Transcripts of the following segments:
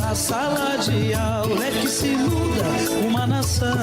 Na sala de aula é que se muda uma nação.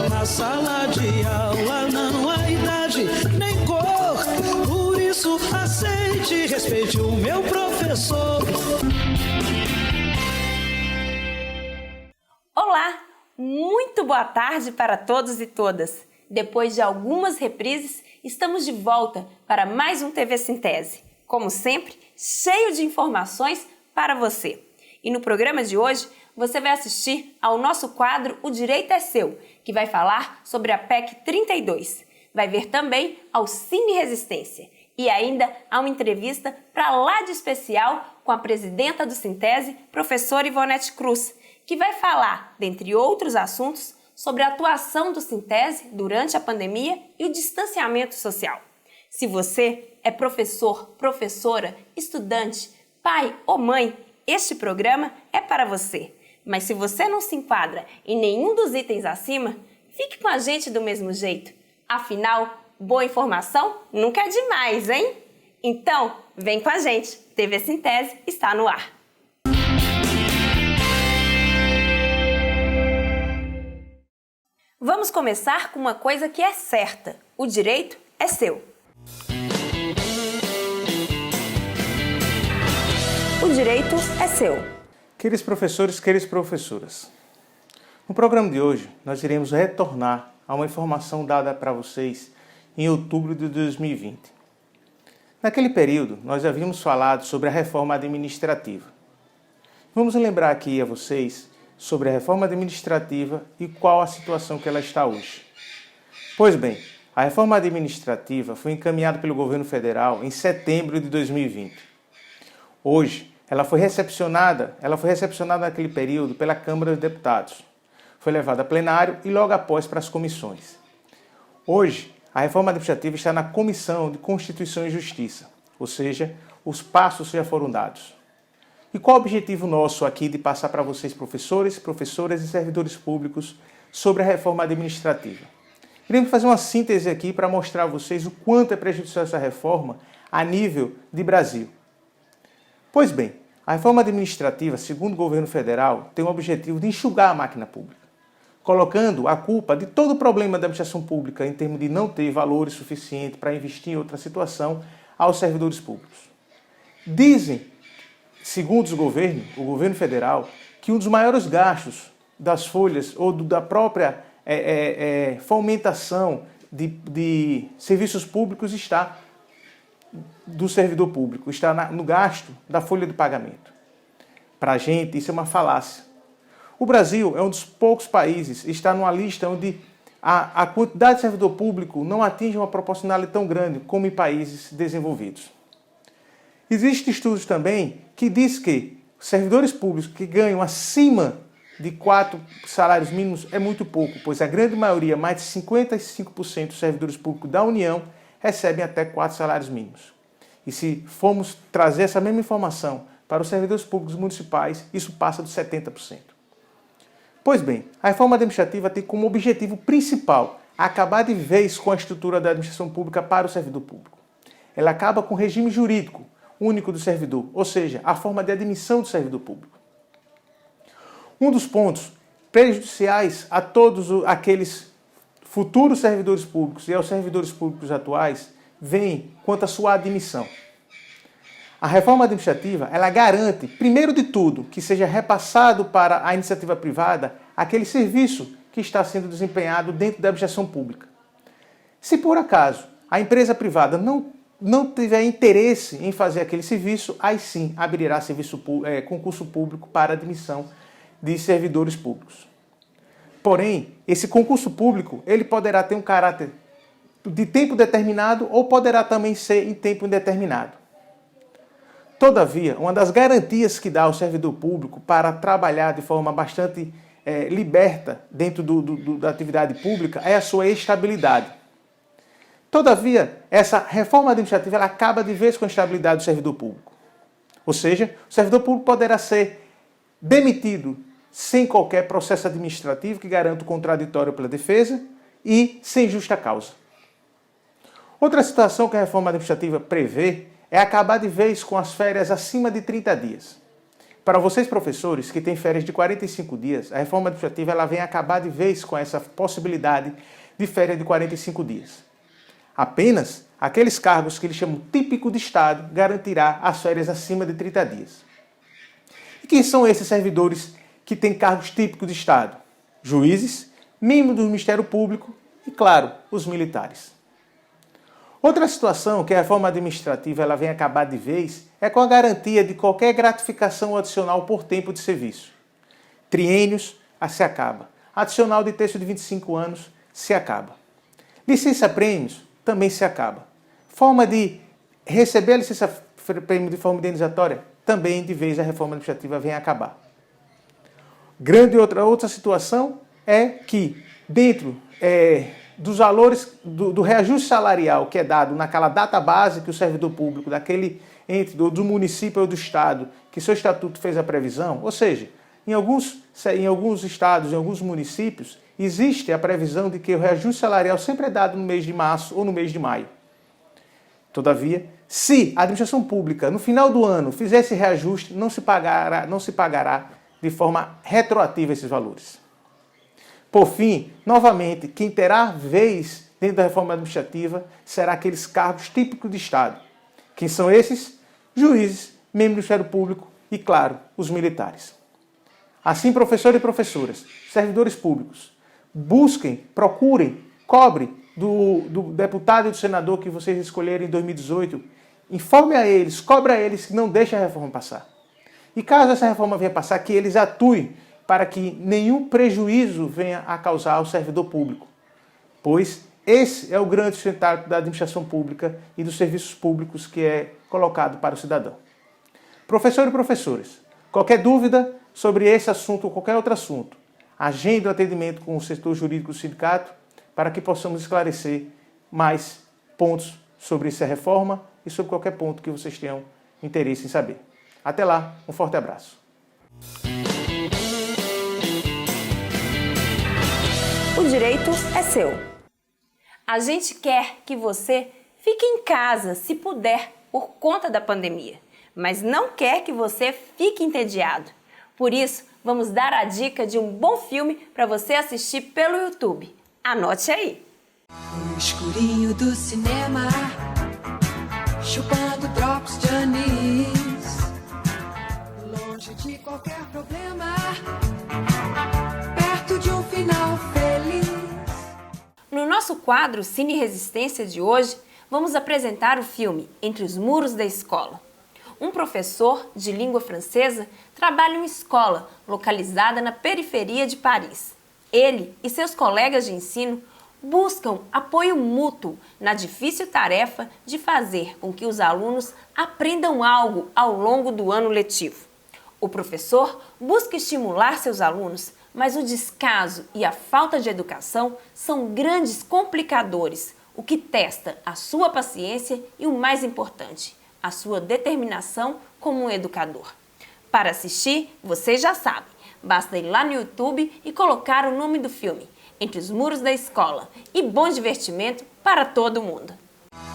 Na sala de aula não há idade nem cor. Por isso aceite e respeite o meu professor. Olá, muito boa tarde para todos e todas. Depois de algumas reprises, estamos de volta para mais um TV Sintese. Como sempre, cheio de informações para você. E no programa de hoje, você vai assistir ao nosso quadro O Direito é Seu, que vai falar sobre a PEC 32. Vai ver também ao Cine Resistência. E ainda há uma entrevista para lá de especial com a presidenta do Sintese, professora Ivonete Cruz, que vai falar, dentre outros assuntos, sobre a atuação do Sintese durante a pandemia e o distanciamento social. Se você é professor, professora, estudante, pai ou mãe, este programa é para você. Mas se você não se enquadra em nenhum dos itens acima, fique com a gente do mesmo jeito. Afinal, boa informação nunca é demais, hein? Então, vem com a gente. TV Sintese está no ar. Vamos começar com uma coisa que é certa. O direito é seu. O direito é seu. Queridos professores, queridas professoras, no programa de hoje nós iremos retornar a uma informação dada para vocês em outubro de 2020. Naquele período, nós havíamos falado sobre a reforma administrativa. Vamos lembrar aqui a vocês sobre a reforma administrativa e qual a situação que ela está hoje. Pois bem, a reforma administrativa foi encaminhada pelo governo federal em setembro de 2020. Hoje, ela foi recepcionada naquele período pela Câmara dos Deputados. Foi levada a plenário e logo após para as comissões. Hoje, a reforma administrativa está na Comissão de Constituição e Justiça, ou seja, os passos já foram dados. E qual o objetivo nosso aqui de passar para vocês, professores, professoras e servidores públicos, sobre a reforma administrativa? Iremos fazer uma síntese aqui para mostrar a vocês o quanto é prejudicial essa reforma a nível de Brasil. Pois bem, a reforma administrativa, segundo o governo federal, tem o objetivo de enxugar a máquina pública, colocando a culpa de todo o problema da administração pública em termos de não ter valores suficientes para investir em outra situação aos servidores públicos. Dizem, segundo o governo federal, que um dos maiores gastos das folhas ou da própria fomentação de serviços públicos está do servidor público, está no gasto da folha de pagamento. Para a gente, isso é uma falácia. O Brasil é um dos poucos países, está numa lista onde a quantidade de servidor público não atinge uma proporcionalidade tão grande como em países desenvolvidos. Existem estudos também que diz que servidores públicos que ganham acima de 4 salários mínimos é muito pouco, pois a grande maioria, mais de 55% dos servidores públicos da União, recebem até 4 salários mínimos. E se formos trazer essa mesma informação para os servidores públicos municipais, isso passa dos 70%. Pois bem, a reforma administrativa tem como objetivo principal acabar de vez com a estrutura da administração pública para o servidor público. Ela acaba com o regime jurídico único do servidor, ou seja, a forma de admissão do servidor público. Um dos pontos prejudiciais a todos aqueles futuros servidores públicos e aos servidores públicos atuais vem quanto à sua admissão. A reforma administrativa, ela garante, primeiro de tudo, que seja repassado para a iniciativa privada aquele serviço que está sendo desempenhado dentro da administração pública. Se por acaso a empresa privada não tiver interesse em fazer aquele serviço, aí sim abrirá concurso público para admissão de servidores públicos. Porém, esse concurso público ele poderá ter um caráter de tempo determinado ou poderá também ser em tempo indeterminado. Todavia, uma das garantias que dá ao servidor público para trabalhar de forma bastante liberta dentro da atividade pública é a sua estabilidade. Todavia, essa reforma administrativa ela acaba de vez com a estabilidade do servidor público. Ou seja, o servidor público poderá ser demitido sem qualquer processo administrativo que garanta o contraditório pela defesa e sem justa causa. Outra situação que a reforma administrativa prevê é acabar de vez com as férias acima de 30 dias. Para vocês, professores, que têm férias de 45 dias, a reforma administrativa ela vem acabar de vez com essa possibilidade de férias de 45 dias. Apenas aqueles cargos que eles chamam típico de Estado garantirá as férias acima de 30 dias. E quem são esses servidores que têm cargos típicos de Estado? Juízes, membros do Ministério Público e, claro, os militares. Outra situação que a reforma administrativa ela vem acabar de vez é com a garantia de qualquer gratificação adicional por tempo de serviço. Triênios, se acaba. Adicional de terço de 25 anos, se acaba. Licença-prêmios, também se acaba. Forma de receber a licença-prêmio de forma indenizatória, também de vez a reforma administrativa vem acabar. Outra situação é que, dentro dos valores do reajuste salarial que é dado naquela data base que o servidor público daquele ente, do município ou do estado, que seu estatuto fez a previsão, ou seja, em alguns estados, em alguns municípios, existe a previsão de que o reajuste salarial sempre é dado no mês de março ou no mês de maio. Todavia, se a administração pública, no final do ano, fizer esse reajuste, não se pagará de forma retroativa esses valores. Por fim, novamente, quem terá vez dentro da reforma administrativa será aqueles cargos típicos de Estado. Quem são esses? Juízes, membros do Ministério Público e, claro, os militares. Assim, professores e professoras, servidores públicos, busquem, procurem, cobrem do deputado e do senador que vocês escolherem em 2018, informe a eles, cobre a eles que não deixem a reforma passar. E caso essa reforma venha passar, que eles atuem para que nenhum prejuízo venha a causar ao servidor público, pois esse é o grande sustentáculo da administração pública e dos serviços públicos que é colocado para o cidadão. Professores e professoras, qualquer dúvida sobre esse assunto ou qualquer outro assunto, agende o atendimento com o setor jurídico do sindicato para que possamos esclarecer mais pontos sobre essa reforma e sobre qualquer ponto que vocês tenham interesse em saber. Até lá, um forte abraço. O direito é seu. A gente quer que você fique em casa, se puder, por conta da pandemia, mas não quer que você fique entediado. Por isso, vamos dar a dica de um bom filme para você assistir pelo YouTube. Anote aí! No escurinho do cinema, chupando drops de anis, longe de qualquer problema, perto de um final feliz. No nosso quadro Cine Resistência de hoje, vamos apresentar o filme Entre os Muros da Escola. Um professor de língua francesa trabalha em uma escola localizada na periferia de Paris. Ele e seus colegas de ensino buscam apoio mútuo na difícil tarefa de fazer com que os alunos aprendam algo ao longo do ano letivo. O professor busca estimular seus alunos, mas o descaso e a falta de educação são grandes complicadores, o que testa a sua paciência e, o mais importante, a sua determinação como um educador. Para assistir, vocês já sabem, basta ir lá no YouTube e colocar o nome do filme, Entre os Muros da Escola, e bom divertimento para todo mundo.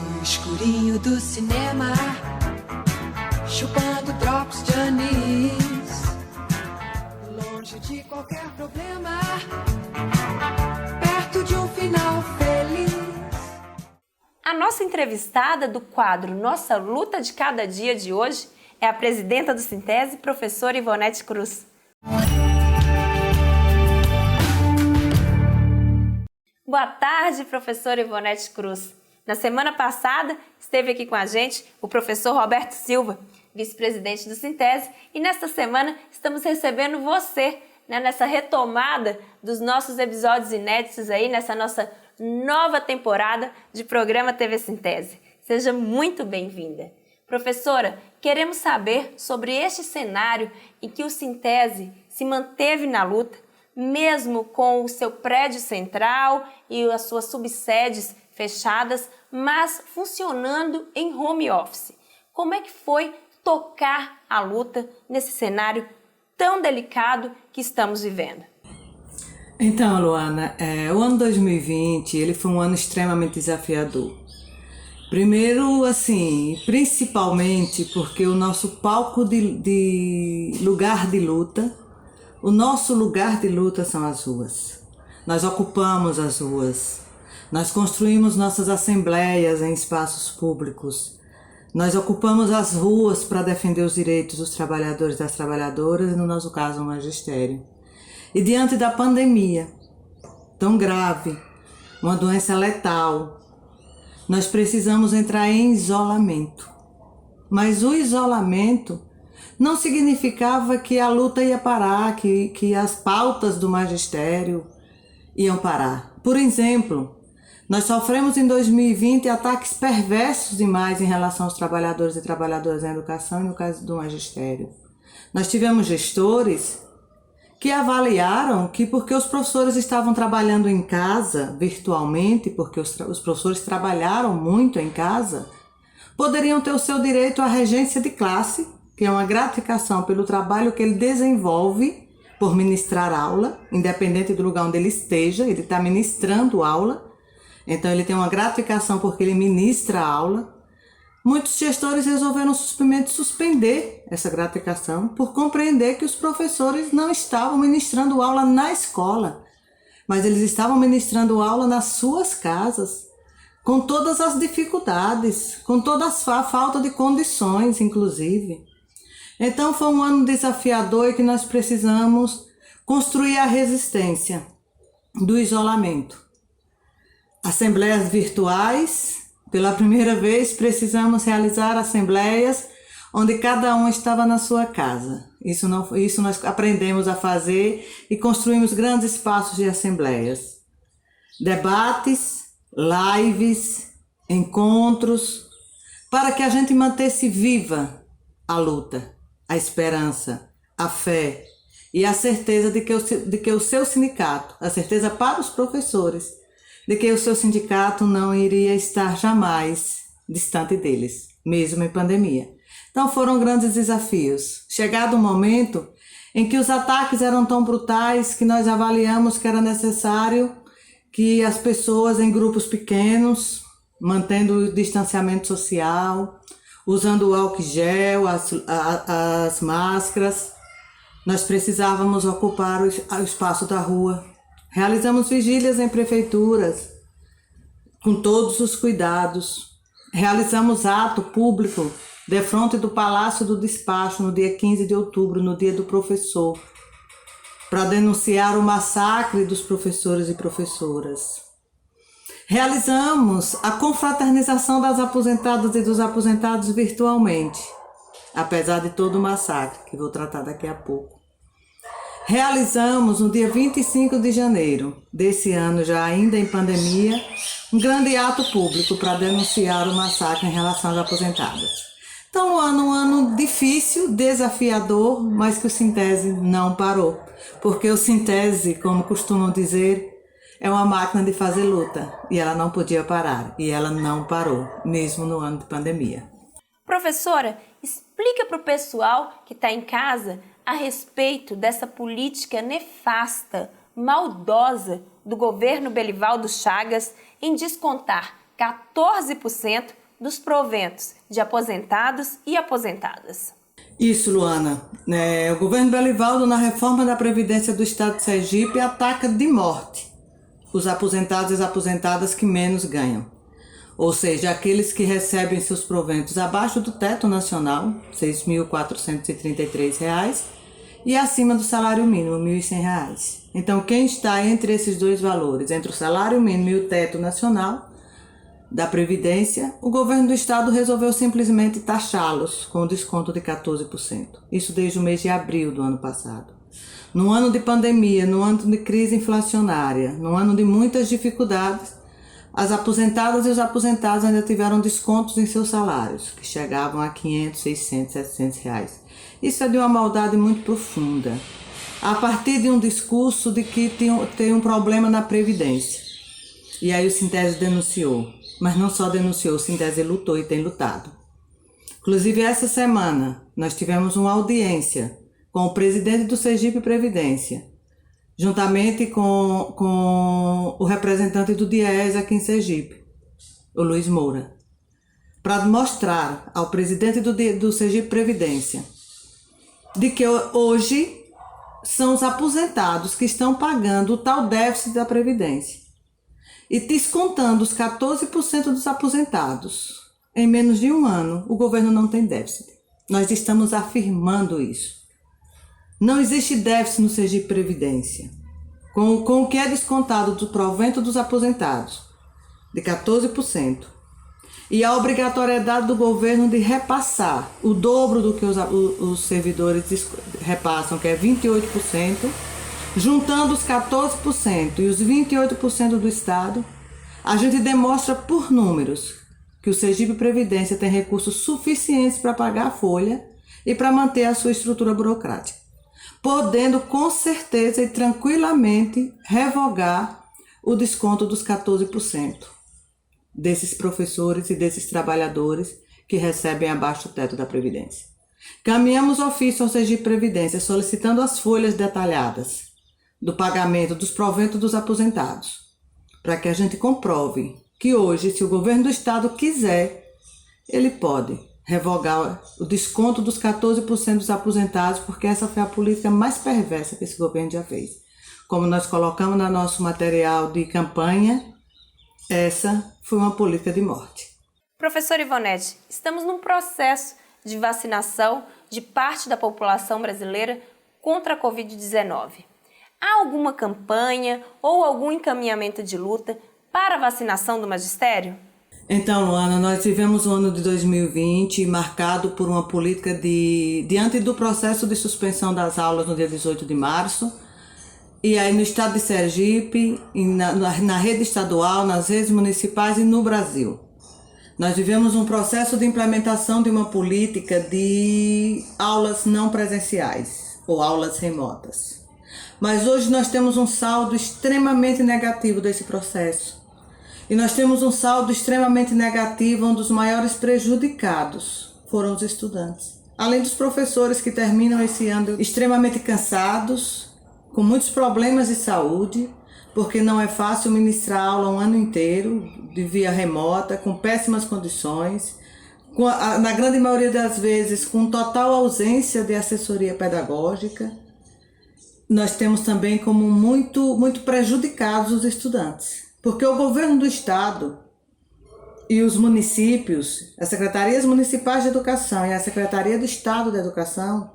No escurinho do cinema, chupando drops de anis, longe de qualquer problema, perto de um final feliz. A nossa entrevistada do quadro Nossa Luta de Cada Dia de hoje é a presidenta do Sintese, professora Ivonete Cruz. Boa tarde, professora Ivonete Cruz. Na semana passada, esteve aqui com a gente o professor Roberto Silva, vice-presidente do Sintese, e nesta semana estamos recebendo você, nessa retomada dos nossos episódios inéditos aí, nessa nossa nova temporada de programa TV Sintese. Seja muito bem-vinda. Professora, queremos saber sobre este cenário em que o Sintese se manteve na luta, mesmo com o seu prédio central e as suas subsedes fechadas, mas funcionando em home office. Como é que foi tocar a luta nesse cenário tão delicado que estamos vivendo? Então, Luana, o ano 2020 ele foi um ano extremamente desafiador. Primeiro, assim, principalmente porque o nosso palco de lugar de luta, o nosso lugar de luta são as ruas. Nós ocupamos as ruas, nós construímos nossas assembleias em espaços públicos, nós ocupamos as ruas para defender os direitos dos trabalhadores e das trabalhadoras, e no nosso caso o magistério. E diante da pandemia tão grave, uma doença letal, nós precisamos entrar em isolamento. Mas o isolamento não significava que a luta ia parar, que as pautas do magistério iam parar. Por exemplo, nós sofremos em 2020 ataques perversos demais em relação aos trabalhadores e trabalhadoras da educação e no caso do magistério. Nós tivemos gestores que avaliaram que porque os professores estavam trabalhando em casa virtualmente, porque os professores trabalharam muito em casa, poderiam ter o seu direito à regência de classe, que é uma gratificação pelo trabalho que ele desenvolve por ministrar aula, independente do lugar onde ele esteja, ele está ministrando aula, então ele tem uma gratificação porque ele ministra aula. Muitos gestores resolveram simplesmente suspender essa gratificação por compreender que os professores não estavam ministrando aula na escola, mas eles estavam ministrando aula nas suas casas, com todas as dificuldades, com toda a falta de condições, inclusive. Então foi um ano desafiador e que nós precisamos construir a resistência do isolamento. Assembleias virtuais. Pela primeira vez, precisamos realizar assembleias onde cada um estava na sua casa. Isso nós aprendemos a fazer e construímos grandes espaços de assembleias. Debates, lives, encontros, para que a gente mantesse viva a luta, a esperança, a fé e a certeza de que o seu sindicato, a certeza para os professores, de que o seu sindicato não iria estar jamais distante deles, mesmo em pandemia. Então foram grandes desafios. Chegado o momento em que os ataques eram tão brutais que nós avaliamos que era necessário que as pessoas em grupos pequenos, mantendo o distanciamento social, usando o álcool gel, as máscaras, nós precisávamos ocupar o espaço da rua. Realizamos vigílias em prefeituras, com todos os cuidados. Realizamos ato público defronte do Palácio do Despacho no dia 15 de outubro, no dia do professor, para denunciar o massacre dos professores e professoras. Realizamos a confraternização das aposentadas e dos aposentados virtualmente, apesar de todo o massacre, que vou tratar daqui a pouco. Realizamos no dia 25 de janeiro desse ano, já ainda em pandemia, um grande ato público para denunciar o massacre em relação às aposentadas. Então, um ano difícil, desafiador, mas que o Sintese não parou. Porque o Sintese, como costumam dizer, é uma máquina de fazer luta e ela não podia parar. E ela não parou, mesmo no ano de pandemia. Professora, explica para o pessoal que está em casa a respeito dessa política nefasta, maldosa do governo Belivaldo Chagas em descontar 14% dos proventos de aposentados e aposentadas. Isso, Luana. O governo Belivaldo, na reforma da Previdência do Estado de Sergipe, ataca de morte os aposentados e as aposentadas que menos ganham. Ou seja, aqueles que recebem seus proventos abaixo do teto nacional, R$ 6.433, e acima do salário mínimo, R$ 1.100. Então, quem está entre esses dois valores, entre o salário mínimo e o teto nacional da Previdência, o governo do Estado resolveu simplesmente taxá-los com desconto de 14%. Isso desde o mês de abril do ano passado. No ano de pandemia, no ano de crise inflacionária, no ano de muitas dificuldades, as aposentadas e os aposentados ainda tiveram descontos em seus salários, que chegavam a R$ 500, 600, 700 reais. Isso é de uma maldade muito profunda, a partir de um discurso de que tem um problema na Previdência. E aí o Sintese denunciou, mas não só denunciou, o Sintese lutou e tem lutado. Inclusive, essa semana, nós tivemos uma audiência com o presidente do Sergipe Previdência, juntamente com o representante do DIEES aqui em Sergipe, o Luiz Moura, para mostrar ao presidente do Sergipe Previdência de que hoje são os aposentados que estão pagando o tal déficit da Previdência e descontando os 14% dos aposentados em menos de um ano, o governo não tem déficit. Nós estamos afirmando isso. Não existe déficit no Sergipe Previdência. Com o que é descontado do provento dos aposentados, de 14%, e a obrigatoriedade do governo de repassar o dobro do que os servidores repassam, que é 28%, juntando os 14% e os 28% do Estado, a gente demonstra por números que o Sergipe Previdência tem recursos suficientes para pagar a folha e para manter a sua estrutura burocrática, podendo com certeza e tranquilamente revogar o desconto dos 14% desses professores e desses trabalhadores que recebem abaixo do teto da Previdência. Caminhamos ofício ao Sergipe Previdência solicitando as folhas detalhadas do pagamento dos proventos dos aposentados, para que a gente comprove que hoje, se o governo do Estado quiser, ele pode revogar o desconto dos 14% dos aposentados, porque essa foi a política mais perversa que esse governo já fez. Como nós colocamos no nosso material de campanha, essa foi uma política de morte. Professora Ivonete, estamos num processo de vacinação de parte da população brasileira contra a Covid-19. Há alguma campanha ou algum encaminhamento de luta para a vacinação do magistério? Então, Luana, nós tivemos o ano de 2020 marcado por uma política diante do processo de suspensão das aulas no dia 18 de março, e aí no estado de Sergipe, na rede estadual, nas redes municipais e no Brasil. Nós vivemos um processo de implementação de uma política de aulas não presenciais ou aulas remotas. Mas hoje nós temos um saldo extremamente negativo desse processo. E nós temos um saldo extremamente negativo, onde os maiores prejudicados foram os estudantes. Além dos professores que terminam esse ano extremamente cansados, com muitos problemas de saúde, porque não é fácil ministrar aula um ano inteiro, de via remota, com péssimas condições, na grande maioria das vezes com total ausência de assessoria pedagógica. Nós temos também como muito prejudicados os estudantes, porque o governo do Estado e os municípios, as secretarias municipais de educação e a Secretaria do Estado da Educação,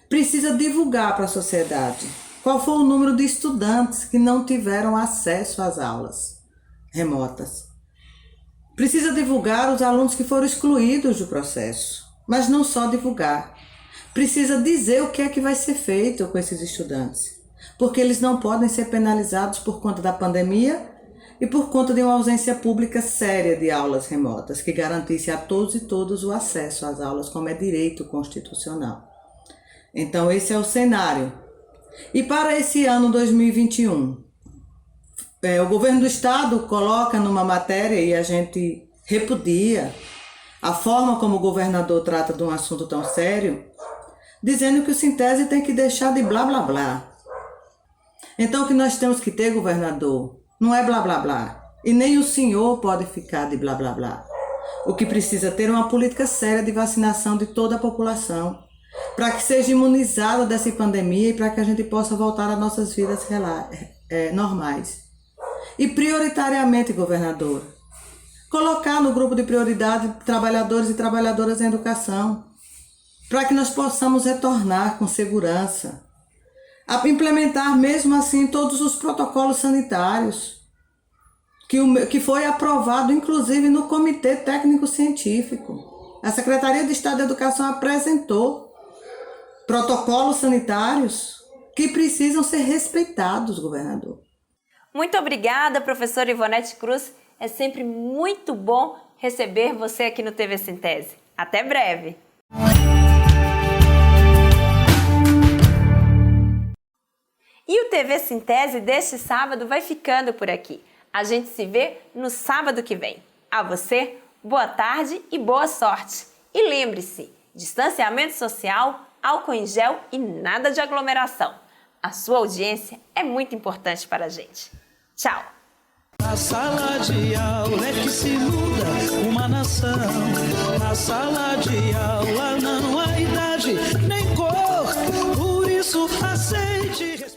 precisa divulgar para a sociedade qual foi o número de estudantes que não tiveram acesso às aulas remotas. Precisa divulgar os alunos que foram excluídos do processo, mas não só divulgar. Precisa dizer o que é que vai ser feito com esses estudantes, porque eles não podem ser penalizados por conta da pandemia e por conta de uma ausência pública séria de aulas remotas, que garantisse a todos e todas o acesso às aulas, como é direito constitucional. Então, esse é o cenário. E para esse ano 2021, o governo do Estado coloca numa matéria, e a gente repudia a forma como o governador trata de um assunto tão sério, dizendo que o Sintese tem que deixar de blá blá blá. Então o que nós temos que ter, governador, não é blá blá blá, e nem o senhor pode ficar de blá blá blá. O que precisa ter é uma política séria de vacinação de toda a população, para que seja imunizado dessa pandemia e para que a gente possa voltar às nossas vidas normais. E prioritariamente, governador, colocar no grupo de prioridade trabalhadores e trabalhadoras em educação, para que nós possamos retornar com segurança, a implementar mesmo assim todos os protocolos sanitários, que foi aprovado inclusive no Comitê Técnico Científico. A Secretaria de Estado da Educação apresentou protocolos sanitários que precisam ser respeitados, governador. Muito obrigada, professora Ivonete Cruz. É sempre muito bom receber você aqui no TV Sintese. Até breve! E o TV Sintese deste sábado vai ficando por aqui. A gente se vê no sábado que vem. A você, boa tarde e boa sorte. E lembre-se, distanciamento social, álcool em gel e nada de aglomeração. A sua audiência é muito importante para a gente. Tchau! Na sala de aula é que se muda uma nação. Na sala de aula não há idade nem cor. Por isso aceite.